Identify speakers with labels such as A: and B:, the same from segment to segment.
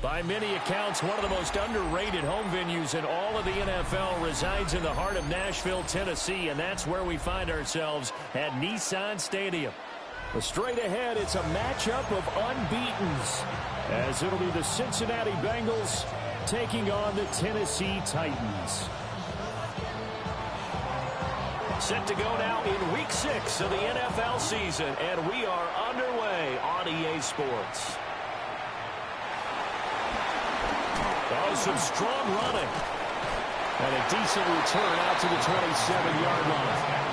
A: By many accounts, one of the most underrated home venues in all of the NFL resides in the heart of Nashville, Tennessee, and that's where we find ourselves at Nissan Stadium. But straight ahead, it's a matchup of unbeatens, as it'll be the Cincinnati Bengals taking on the Tennessee Titans. Set to go now in Week 6 of the NFL season, and we are underway on EA Sports. Oh, some strong running. And a decent return out to the 27-yard line.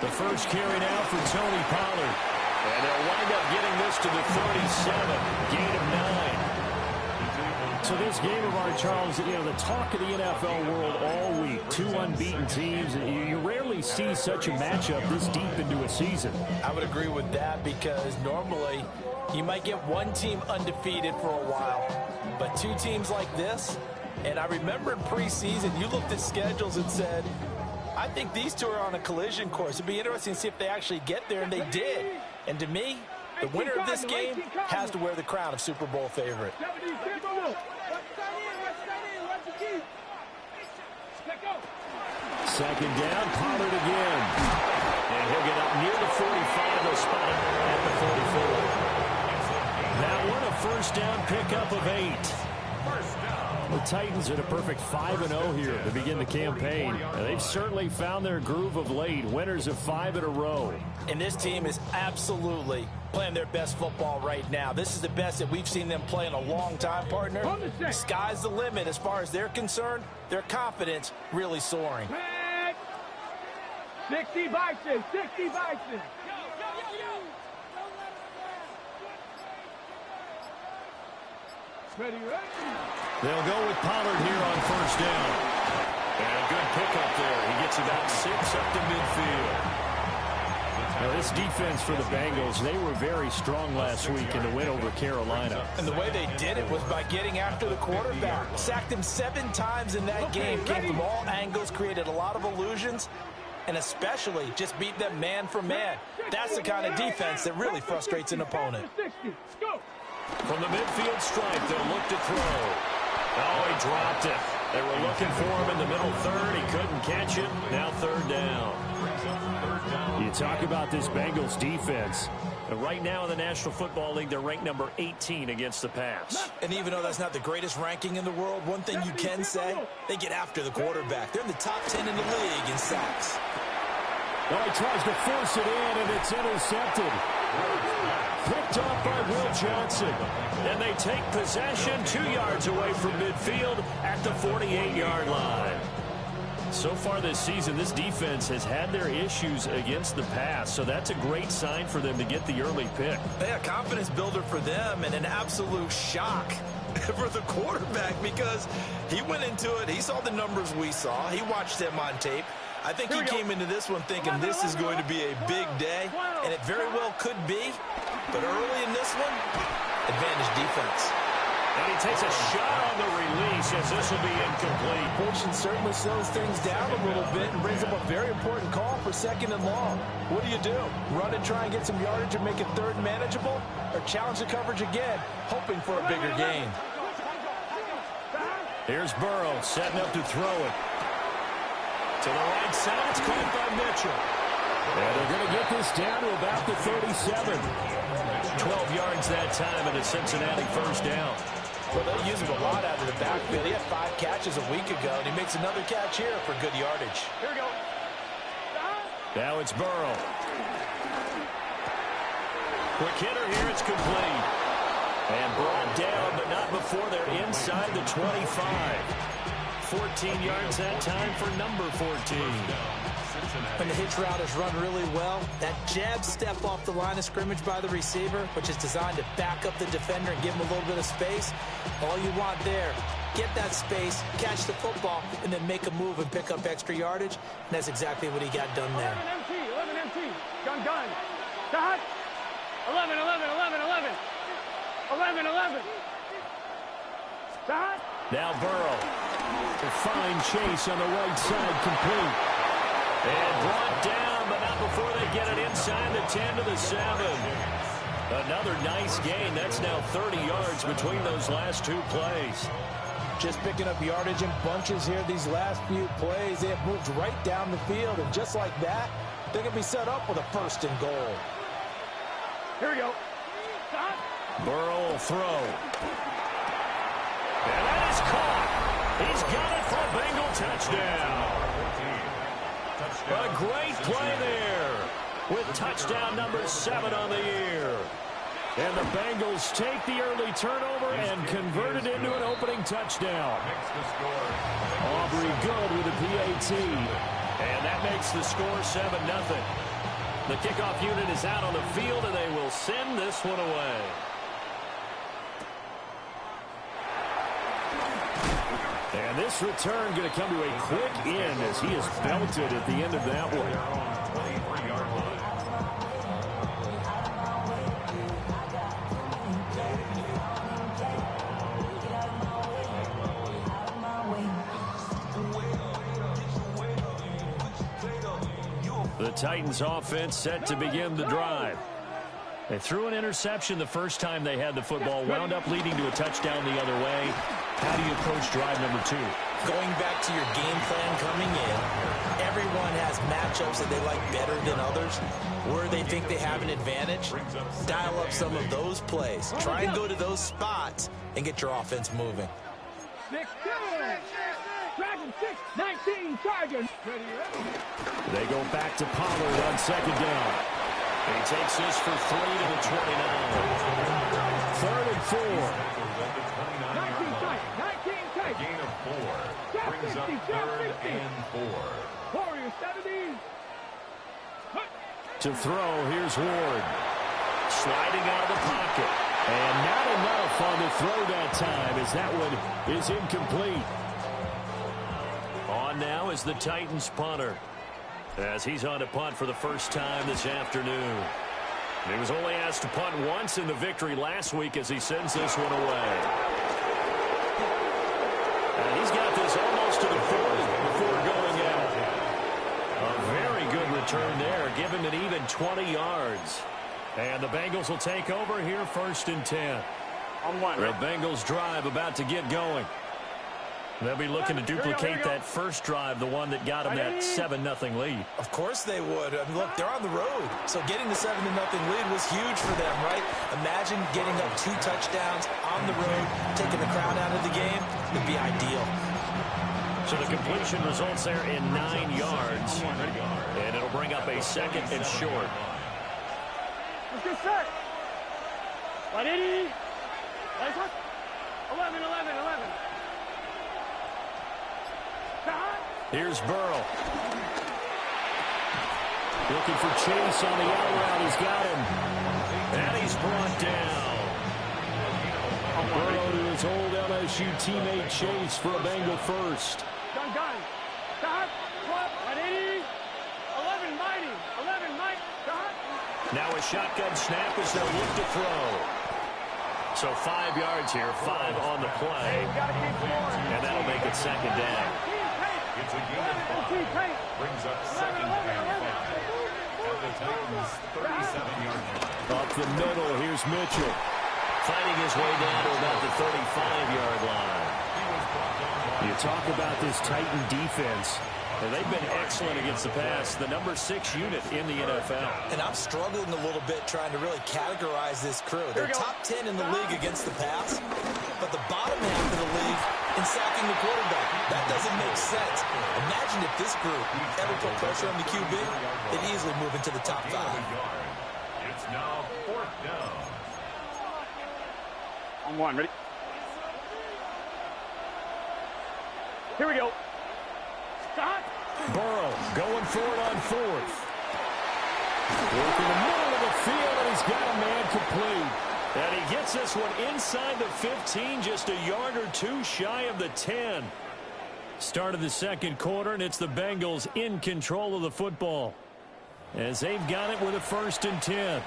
A: The first carry now for Tony Pollard. And they'll wind up getting this to the 37. Gain of 9. So this game of ours, Charles, you know, the talk of the NFL world all week. Two unbeaten teams. You rarely see such a matchup this deep into a season.
B: I would agree with that because normally you might get one team undefeated for a while. But two teams like this, and I remember in preseason you looked at schedules and said, I think these two are on a collision course. It'd be interesting to see if they actually get there, and they did. And to me, the winner of this game has to wear the crown of Super Bowl favorite.
A: Second down, Pollard again. And he'll get up near the 45. They'll spot him at the 44. That one, a first down pickup of 8. The Titans at a perfect 5-0 here to begin the campaign. And they've certainly found their groove of late. Winners of 5 in a row.
B: And this team is absolutely playing their best football right now. This is the best that we've seen them play in a long time, partner. The sky's the limit as far as they're concerned. Their confidence really soaring.
C: 60 Bison, 60 Bison. Ready, ready.
A: They'll go with Pollard here on first down. And a good pickup there. He gets about 6 up to midfield. Now, this defense for the Bengals, they were very strong last week in the win over Carolina.
B: And the way they did it was by getting after the quarterback. Sacked him 7 times in that game. Came from all angles, created a lot of illusions, and especially just beat them man for man. That's the kind of defense that really frustrates an opponent.
A: From the midfield stripe, they'll look to throw. Oh, he dropped it. They were looking for him in the middle third. He couldn't catch it. Now third down. You talk about this Bengals defense. Right now in the National Football League, they're ranked number 18 against the pass.
B: And even though that's not the greatest ranking in the world, one thing you can say, they get after the quarterback. They're in the top 10 in the league in sacks.
A: Well, he tries to force it in, and it's intercepted. Picked up by Will Johnson. And they take possession 2 yards away from midfield at the 48-yard line. So far this season, this defense has had their issues against the pass, so that's a great sign for them to get the early pick.
B: Yeah, confidence builder for them and an absolute shock for the quarterback because he went into it. He saw the numbers we saw. He watched them on tape. I think he came into this one thinking this is going to be a big day, and it very well could be. But early in this one, advantage defense.
A: And he takes a shot on the release as this will be incomplete.
B: Fortune certainly slows things down a little bit and brings up a very important call for 2nd and long. What do? Run and try and get some yardage and make it third manageable? Or challenge the coverage again, hoping for a bigger gain?
A: Here's Burrow setting up to throw it. To the right side, it's caught by Mitchell. And they're going to get this down to about the 37. 12 yards that time and a Cincinnati first down.
B: Well, they use him a lot out of the backfield. He had 5 catches a week ago, and he makes another catch here for good yardage.
C: Here we go.
A: Now it's Burrow. Quick hitter here, it's complete. And brought down, but not before they're inside the 25. 14 yards that time for number 14.
B: When the hitch route is run really well, that jab step off the line of scrimmage by the receiver, which is designed to back up the defender and give him a little bit of space, all you want there, get that space, catch the football, and then make a move and pick up extra yardage. And that's exactly what he got done there.
C: 11 MT. Gun. Stop. 11. 11. Stop.
A: Now Burrow. A fine chase on the right side, complete. And brought down, but not before they get it inside the 10 to the 7. Another nice gain. That's now 30 yards between those last two plays.
B: Just picking up yardage in bunches here these last few plays. They have moved right down the field, and just like that, they can be set up with a 1st and goal.
C: Here we go. Stop.
A: Burrow will throw. And that is caught. He's got it for a Bengal touchdown. A great play there with touchdown number 7 on the year. And the Bengals take the early turnover and convert it into an opening touchdown. Aubrey good with a PAT. And that makes the score 7-0. The kickoff unit is out on the field, and they will send this one away. And this return going to come to a quick end as he is belted at the end of that one. The Titans offense set to begin the drive. They threw an interception the first time they had the football, wound up leading to a touchdown the other way. How do you approach drive number 2?
B: Going back to your game plan coming in, everyone has matchups that they like better than others, where they think they have an advantage. Dial up some of those plays. Try and go to those spots and get your offense moving.
C: 6-2. Dragon 6, 19 Chargers. Ready.
A: They go back to Pollard on 2nd down. He takes this for 3 to the 29. 3rd and 4.
C: 19 tight.
D: Gain of 4. Brings up 3rd and 4.
C: Warriors 70.
A: To throw, here's Ward. Sliding out of the pocket. And not enough on the throw that time as that one is incomplete. On now is the Titans punter, as he's on to punt for the first time this afternoon. He was only asked to punt once in the victory last week as he sends this one away. And he's got this almost to the 40 before going out. A very good return there. Give him an even 20 yards. And the Bengals will take over here 1st and 10.
C: On 1.
A: The Bengals drive about to get going. They'll be looking to duplicate that first drive, the one that got them that 7-0 lead.
B: Of course they would. I mean, look, they're on the road. So getting the 7-0 lead was huge for them, right? Imagine getting up 2 touchdowns on the road, taking the crowd out of the game. Would be ideal.
A: So the completion results there in 9 yards. And it'll bring up a 2nd and short.
C: Let's get set. 180. 11.
A: Here's Burrow. Looking for Chase on the out route. He's got him. And he's brought down. Burrow to his old LSU teammate Chase for a Bengal first.
C: Gun. Stop. 180. 11 mighty. Stop.
A: Now a shotgun snap as they'll look to throw. So 5 yards here, 5 on the play. And that'll make it 2nd down.
D: It's a gain of 5. Brings up 2nd and 5. At the Titans' 37-yard line.
A: Up the middle, here's Mitchell. Fighting his way down to about the 35-yard line. You talk about this Titan defense. And they've been excellent against the pass. The number 6 unit in the NFL.
B: And I'm struggling a little bit trying to really categorize this crew. They're top 10 in the league against the pass, but the bottom half of the league in sacking the quarterback. That doesn't make sense. Imagine if this group ever put pressure on the QB, they'd easily move into the top 5.
D: It's now 4th down.
C: On 1, ready? Here we go. Stop.
A: Burrow Going for it on fourth. Working the middle of the field, and he's got a man complete. And he gets this one inside the 15, just a yard or two shy of the 10. Start of the second quarter, and it's the Bengals in control of the football, as they've got it with a 1st and 10.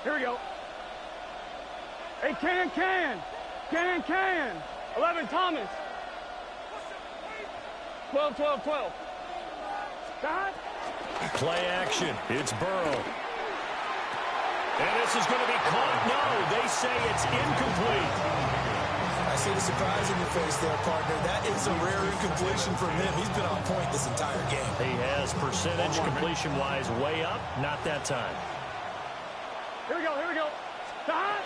C: Here we go. Hey, can. 11, Thomas. 12. Stop.
A: Play action. It's Burrow. And this is going to be caught. No, they say it's incomplete.
B: I see the surprise in your face there, partner. That is a rare incompletion from him. He's been on point this entire game.
A: He has percentage completion-wise way up. Not that time.
C: Here we go. Stop.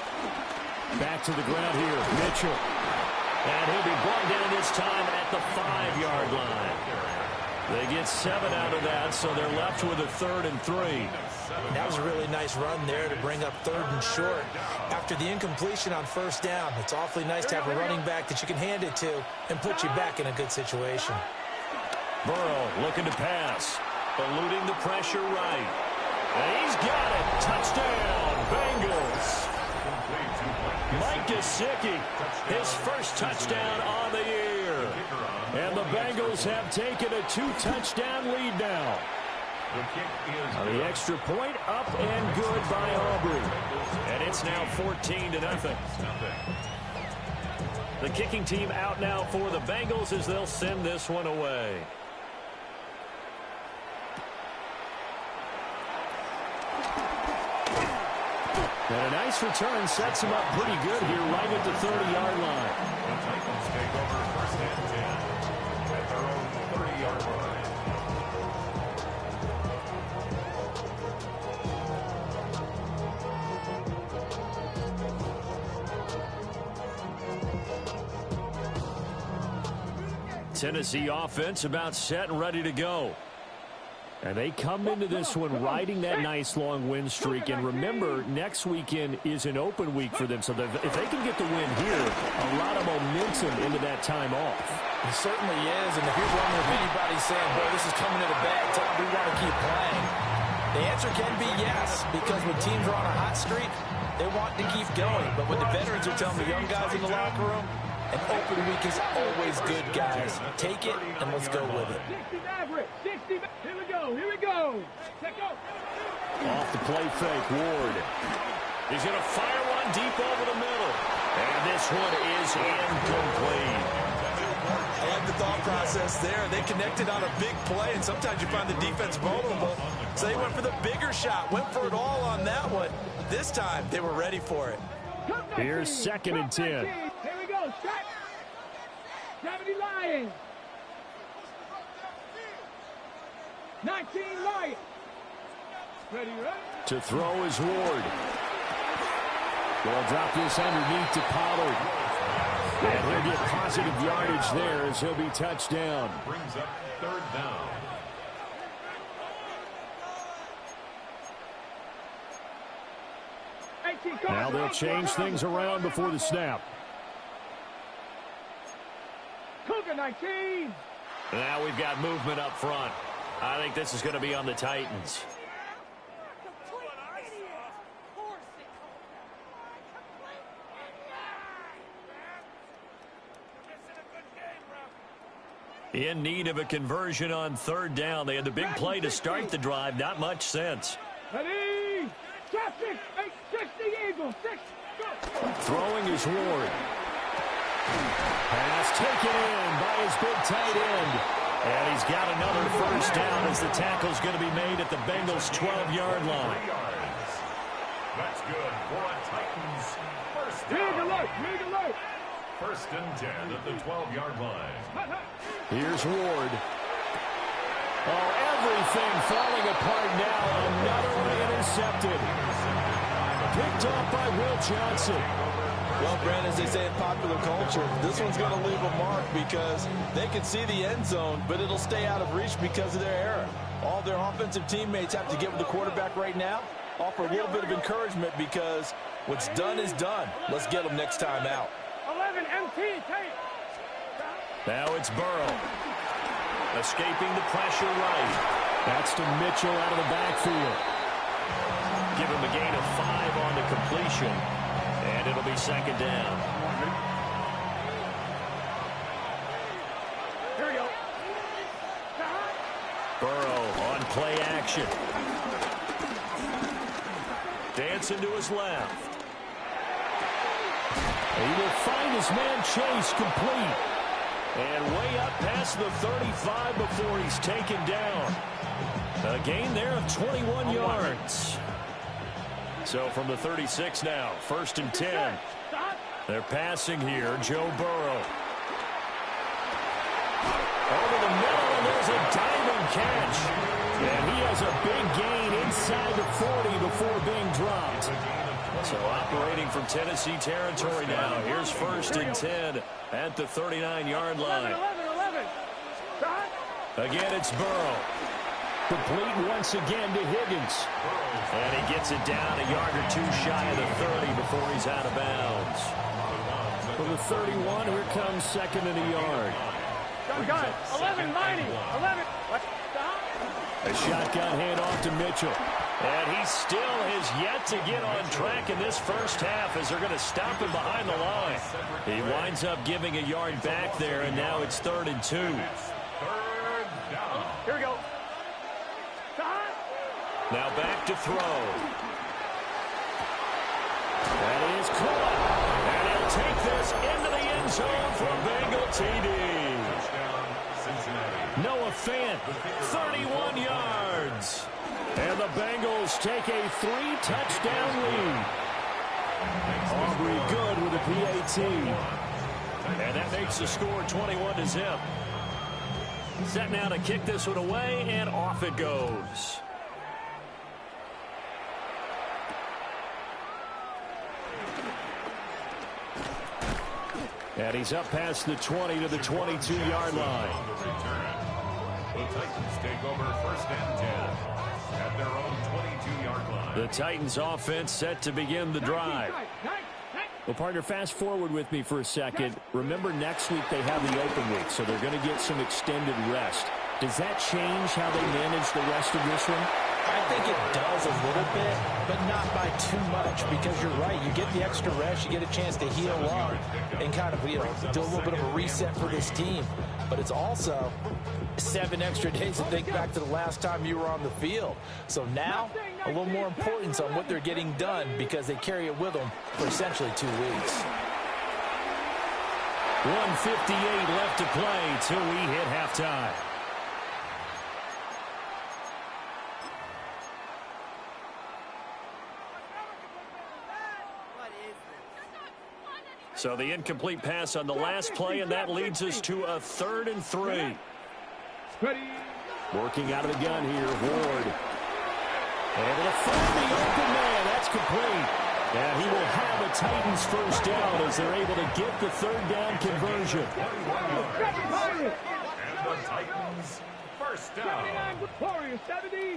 A: Back to the ground here, Mitchell. And he'll be brought down this time at the 5-yard line. They get 7 out of that, so they're left with a 3rd and 3.
B: That was a really nice run there to bring up 3rd and short. After the incompletion on 1st down, it's awfully nice to have a running back that you can hand it to and put you back in a good situation.
A: Burrow looking to pass, eluding the pressure right. And he's got it. Touchdown, Bengals. Mike Gesicki, his first touchdown on the year. And the Bengals have taken a 2-touchdown lead now. The extra point up and good by Aubrey. And it's now 14-0. The kicking team out now for the Bengals as they'll send this one away. And a nice return sets him up pretty good here right at the 30-yard line.
D: The Titans take over 1st and 10 at their own 30-yard
A: line. Tennessee offense about set and ready to go. And they come into this one riding that nice long win streak. And remember, next weekend is an open week for them. So if they can get the win here, a lot of momentum into that time off.
B: It certainly is. And if you're wondering if anybody's saying, boy, this is coming at a bad time, we want to keep playing, the answer can be yes. Because when teams are on a hot streak, they want to keep going. But what the veterans are telling the young guys in the locker room, an open week is always good, guys. Take it, and let's go with it.
C: 60, here we go. Check out.
A: Off the play fake, Ward. He's going to fire one deep over the middle. And this one is incomplete.
B: I like the thought process there. They connected on a big play, and sometimes you find the defense vulnerable. So they went for the bigger shot, went for it all on that one. This time, they were ready for it.
A: Here's 2nd and 10.
C: Here we go. Shot. Gravity Lions. 19 Lions. Ready?
A: To throw is Ward. They'll drop this underneath to Pollard. And he'll get positive yardage there as he'll be touched down.
D: Brings up 3rd down.
A: Now they'll change things around before the snap.
C: Cougar 19.
A: Now we've got movement up front. I think this is going to be on the Titans. In need of a conversion on 3rd down. They had the big play to start the drive. Not much sense.
C: Ready? Shot 6, 60 Eagles. 6, go.
A: Throwing is Ward. Pass taken in by his big tight end. And he's got another 1st down as the tackle's going to be made at the Bengals' 12-yard line.
D: That's good for a Titans 1st down.
C: Rig alert.
D: 1st and 10 at the 12-yard line.
A: Here's Ward. Oh, everything falling apart now. Another one intercepted. Picked off by Will Johnson.
B: Well, Brandon, as they say in popular culture, this one's going to leave a mark because they can see the end zone, but it'll stay out of reach because of their error. All their offensive teammates have to get with the quarterback right now, offer a little bit of encouragement because what's done is done. Let's get them next time out.
C: 11 MT, take.
A: Now it's Burrow. Escaping the pressure right. That's to Mitchell out of the backfield. Give him a gain of 5 on the completion. And it'll be second down.
C: Here we go.
A: Burrow on play action. Dancing to his left. He will find his man Chase complete. And way up past the 35 before he's taken down. A gain there of 21 yards. So from the 36 now, 1st and 10. They're passing here, Joe Burrow. Over the middle, and there's a diving catch. And he has a big gain inside the 40 before being dropped. So operating from Tennessee territory now. Here's 1st and 10 at the 39-yard line.
C: 11.
A: Again, it's Burrow. Complete once again to Higgins. And he gets it down a yard or 2 shy of the 30 before he's out of bounds. From the 31, here comes 2nd and a yard.
C: Got it. 11, 90. 11.
A: A shotgun handoff to Mitchell. And he still has yet to get on track in this first half as they're going to stop him behind the line. He winds up giving a yard back there, and now it's 3rd and 2.
C: Here we go.
A: Now back to throw. That is caught. And he'll take this into the end zone for a Bengal TD. Noah Fant, 31 yards. And the Bengals take a 3-touchdown lead. Aubrey good with a PAT. And that makes the score 21-0. Set now to kick this one away, and off it goes. And he's up past the 20 to the 22-yard line.
D: The Titans take over 1st and 10 at their own 22-yard line.
A: The Titans offense set to begin the drive. Well, partner, fast forward with me for a second. Remember, next week they have the open week, so they're going to get some extended rest. Does that change how they manage the rest of this one?
B: I think it does a little bit, but not by too much, because you're right. You get the extra rest, you get a chance to heal up and kind of, do a little bit of a reset for this team. But it's also 7 extra days to think back to the last time you were on the field. So now, a little more importance on what they're getting done because they carry it with them for essentially 2 weeks.
A: 1:58 left to play till we hit halftime. So the incomplete pass on the last play, and that leads us to a 3rd and 3. Working out of the gun here, Ward. Able to find the open man. That's complete. And he will have a Titans first down as they're able to get the 3rd down conversion.
D: And the Titans first down.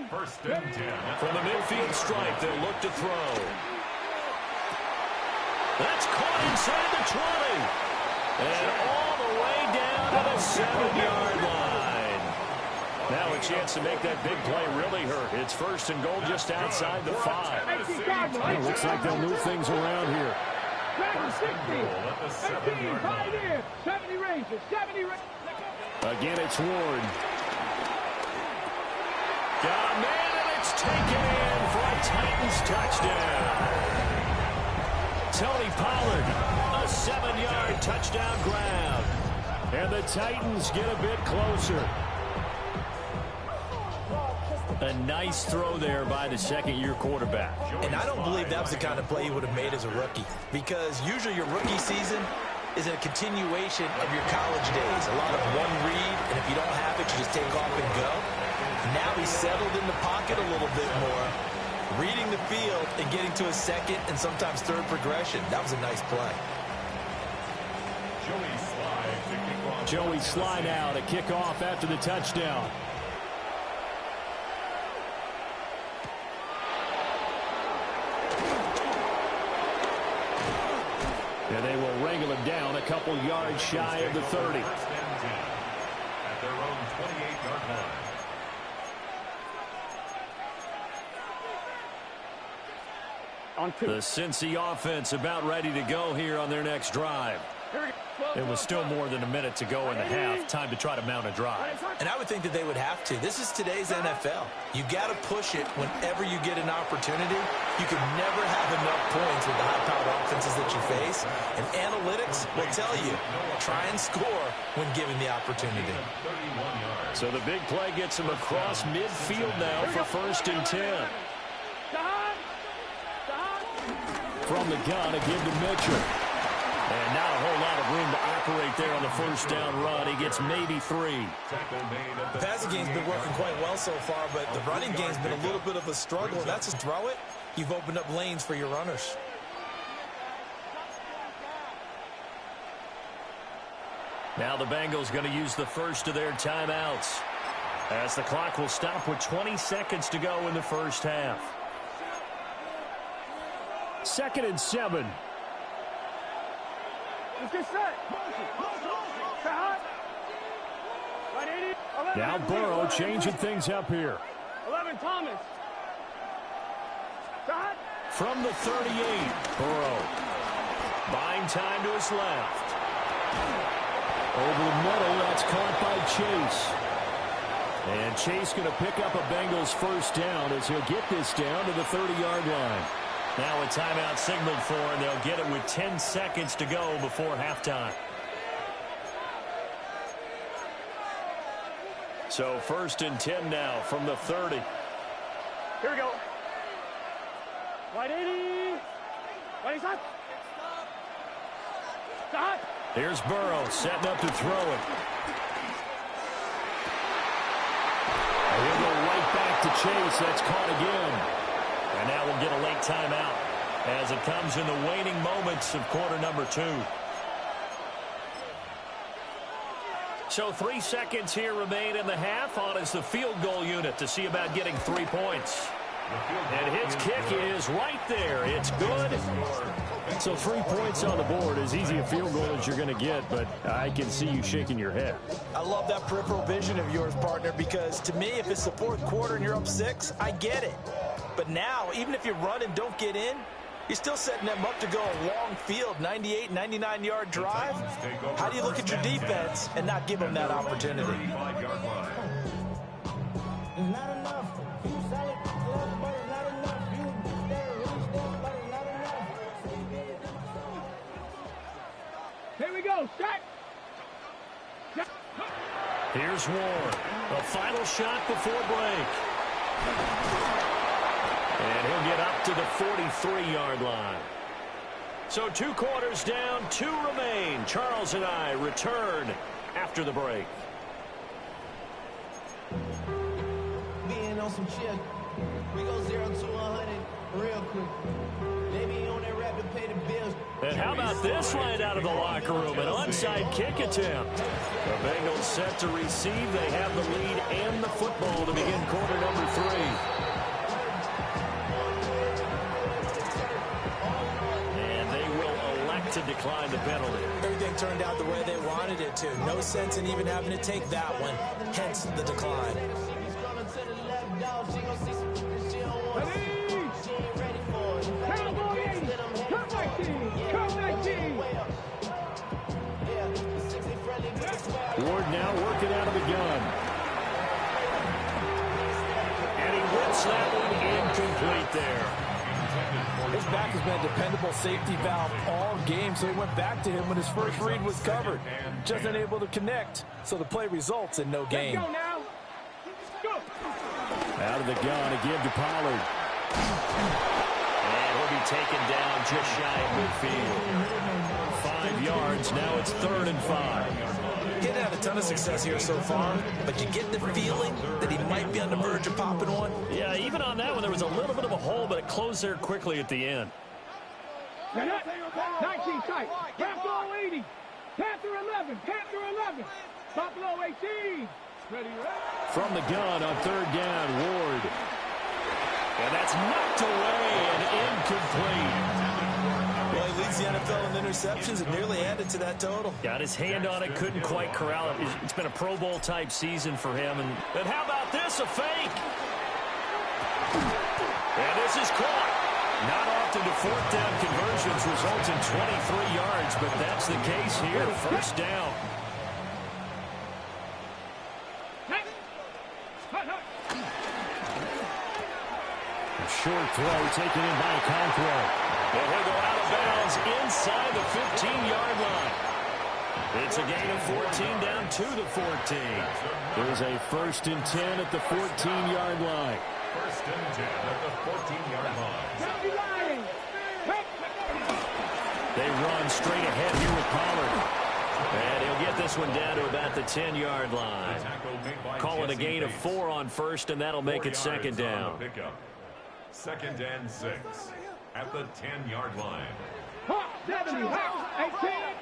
D: 1st and 10.
A: From the midfield stripe, they'll look to throw. That's caught inside the 20. And all the way down to the 7-yard line. Now a chance to make that big play really hurt. It's 1st and goal just outside the 5. It looks like they'll move things around here.
C: 70 ranges.
A: Again, it's Ward. Got a man, and it's taken in for a Titans touchdown. Tony Pollard, a 7-yard touchdown grab. And the Titans get a bit closer. A nice throw there by the 2nd-year quarterback.
B: And I don't believe that was the kind of play he would have made as a rookie, because usually your rookie season is a continuation of your college days. A lot of one read, and if you don't have it, you just take off and go. Now he's settled in the pocket a little bit more, reading the field and getting to a second and sometimes third progression. That was a nice play.
A: Joey Sly now to kick off after the touchdown. And they will wrangle him down a couple yards shy of the 30.
D: At their own 28-yard line.
A: The Cincy offense about ready to go here on their next drive. It was still more than a minute to go in the half. Time to try to mount a drive.
B: And I would think that they would have to. This is today's NFL. You got to push it whenever you get an opportunity. You can never have enough points with the high-powered offenses that you face. And analytics will tell you, try and score when given the opportunity.
A: So the big play gets him across midfield now for 1st and 10. From the gun, a give to Mitchell. And not a whole lot of room to operate there on the first down run. He gets maybe 3.
B: The passing game's been working quite well so far, but the running game's been a little bit of a struggle. And that's just throw it. You've opened up lanes for your runners.
A: Now the Bengals going to use the first of their timeouts, as the clock will stop with 20 seconds to go in the first half. 2nd and 7.
C: Let's get set.
A: Now Burrow changing things up here.
C: 11 Thomas.
A: From the 38, Burrow. Buying time to his left. Over the middle, that's caught by Chase. And Chase going to pick up a Bengals first down as he'll get this down to the 30-yard line. Now a timeout signaled for, and they'll get it with 10 seconds to go before halftime. So 1st and 10 now from the 30.
C: Here we go. Wide 80. Wide side. Stop.
A: Here's Burrow setting up to throw it. And he'll go right back to Chase. That's caught again. And now we'll get a late timeout as it comes in the waning moments of quarter number 2. So 3 seconds here remain in the half. On is the field goal unit to see about getting 3 points. And his kick is right there. It's good. So 3 points on the board, as easy a field goal as you're going to get, but I can see you shaking your head.
B: I love that peripheral vision of yours, partner, because to me, if it's the 4th quarter and you're up 6, I get it. But now, even if you run and don't get in, you're still setting them up to go a long field, 98, 99-yard drive. How do you look at your defense and not give them that opportunity?
C: Here we go. Shot.
A: Here's Ward. A final shot before break. And he'll get up to the 43-yard line. So 2 quarters down, 2 remain. Charles and I return after the break.
E: Being on some chill. We go 0 to 100 real quick. They be on that rap to pay the bills.
A: And how about this right out of the locker room? An onside kick attempt. The Bengals set to receive. They have the lead and the football to begin quarter number 3. To decline the penalty.
B: Everything turned out the way they wanted it to. No sense in even having to take that one. Hence the decline.
A: Ward now working out of the gun. And he whips that one incomplete there.
B: His back has been a dependable safety valve all game, so he went back to him when his first read was covered. Just unable to connect, so the play results in no gain.
C: Let's go now. Go.
A: Out of the gun, a give to Pollard. And he'll be taken down just shy of midfield. 5 yards, now it's 3rd and 5.
B: Getting out of ton of success here so far, but you get the feeling that he might be on the verge of popping one.
A: Yeah, even on that one, there was a little bit of a hole, but it closed there quickly at the end.
C: 19 tight. Buffalo 80. Panther 11. Panther 11. Buffalo 18. Ready,
A: From the gun on third down, Ward. And that's knocked away and incomplete.
B: Well, he leads the NFL in interceptions and nearly added to that total.
A: Got his hand on it, couldn't quite corral it. It's been a Pro Bowl type season for him. And how about this, a fake? And this is caught. Not often do fourth down conversions result in 23 yards, but that's the case here. First down. A short throw taken in by Conqueror. And he'll go out of bounds inside the 15-yard line. It's a gain of 14 down to the 14. There's a 1st and 10 at the 14-yard line.
D: 1st and 10 at the 14-yard line.
A: They run straight ahead here with Pollard. And he'll get this one down to about the 10-yard line. Call it a gain of 4 on first, and that'll make it 2nd down.
D: 2nd and 6 at the 10-yard line.
C: 70, 18,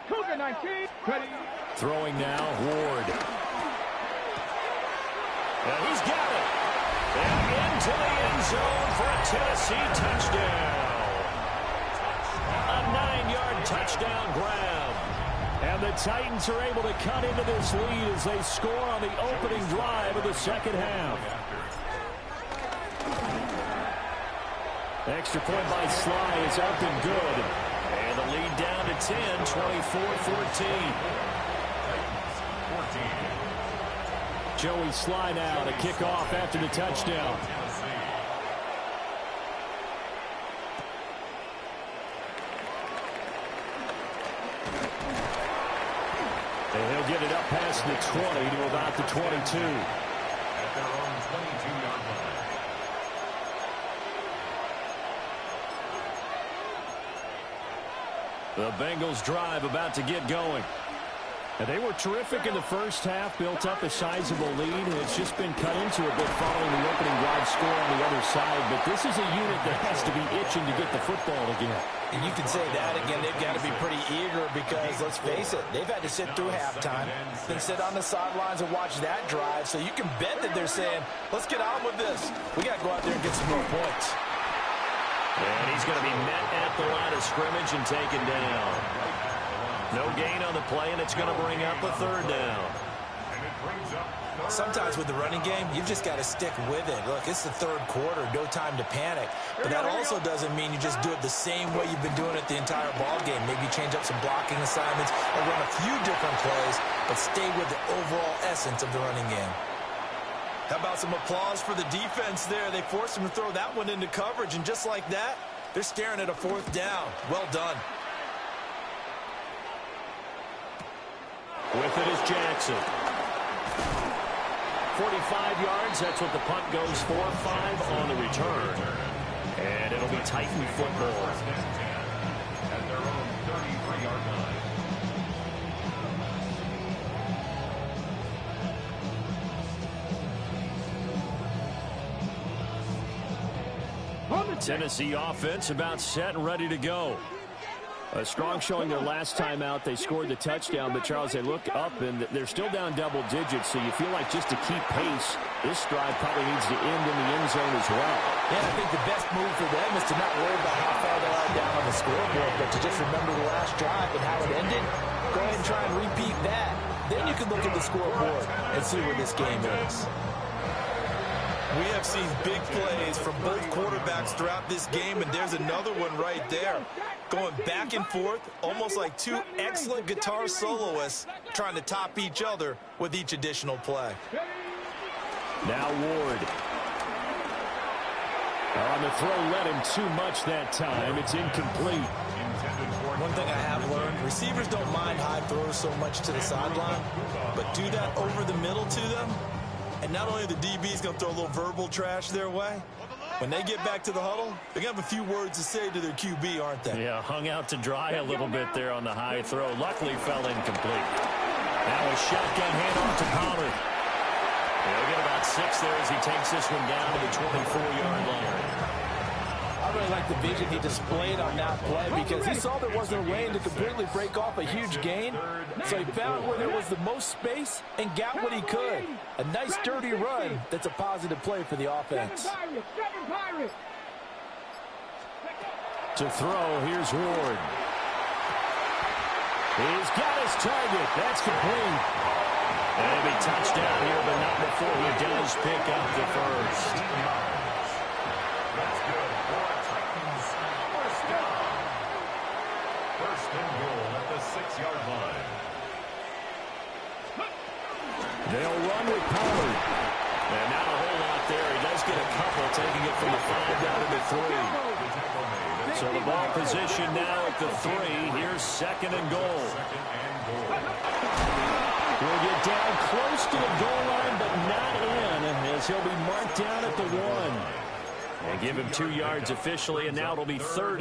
C: Cougar 19. Ready.
A: Throwing now, Ward. And he's got it. And into the end zone for a Tennessee touchdown. A 9-yard touchdown grab. And the Titans are able to cut into this lead as they score on the opening drive of the second half. Extra point by Sly is up and good. And the lead down to 10, 24-14. Joey Sly now to kick off after the touchdown. And he'll get it up past the 20 to about the 22.
D: At their own 22-yard line.
A: The Bengals drive about to get going. And they were terrific in the first half, built up a sizable lead, and it's just been cut into a bit following the opening drive score on the other side. But this is a unit that has to be itching to get the football again.
B: And you can say that again, they've got to be pretty eager because, let's face it, they've had to sit through halftime, then sit on the sidelines and watch that drive. So you can bet that they're saying, let's get on with this. We got to go out there and get some more points.
A: And he's going to be met at the line of scrimmage and taken down. No gain on the play, and it's going to bring up a 3rd down.
B: Sometimes with the running game, you've just got to stick with it. Look, it's the 3rd quarter, no time to panic. But that also doesn't mean you just do it the same way you've been doing it the entire ball game. Maybe change up some blocking assignments or run a few different plays, but stay with the overall essence of the running game. How about some applause for the defense there? They forced him to throw that one into coverage, and just like that, they're staring at a 4th down. Well done.
A: With it is Jackson. 45 yards, that's what the punt goes for. 5 on the return. And it'll be Titan football.
D: At their own 33-yard line.
A: Tennessee offense about set and ready to go. A strong showing their last time out. They scored the touchdown, but, Charles, they look up, and they're still down double digits, so you feel like just to keep pace, this drive probably needs to end in the end zone as well.
B: Yeah, I think the best move for them is to not worry about how far they are down on the scoreboard, but to just remember the last drive and how it ended. Go ahead and try and repeat that. Then you can look at the scoreboard and see where this game is. We have seen big plays from both quarterbacks throughout this game, and there's another one right there. Going back and forth, almost like two excellent guitar soloists trying to top each other with each additional play.
A: Now Ward. On the throw, led him too much that time. It's incomplete.
B: One thing I have learned, receivers don't mind high throws so much to the sideline, but do that over the middle to them. And not only the DB's going to throw a little verbal trash their way, when they get back to the huddle, they're going to have a few words to say to their QB, aren't they?
A: Yeah, hung out to dry a little bit there on the high throw. Luckily fell incomplete. Now a shotgun handoff to Pollard. He'll get about 6 there as he takes this one down to the 24-yard line.
B: I really like the vision he displayed on that play because he saw there wasn't a lane to completely break off a huge gain. So he found where there was the most space and got what he could. A nice, dirty run that's a positive play for the offense.
A: To throw, here's Ward. He's got his target. That's complete. And it'll be touchdown here, but not before he does pick up the first.
D: That's good for Titans. First down. First and goal at the 6-yard line.
A: They'll run with Pollard. And not a whole lot there. He does get a couple, taking it from the 5 down to the 3. So the ball position now at the 3. Here's second and goal. Will get down close to the goal line, but not in, as he'll be marked down at the 1. And give him 2 yards officially, and now it'll be third.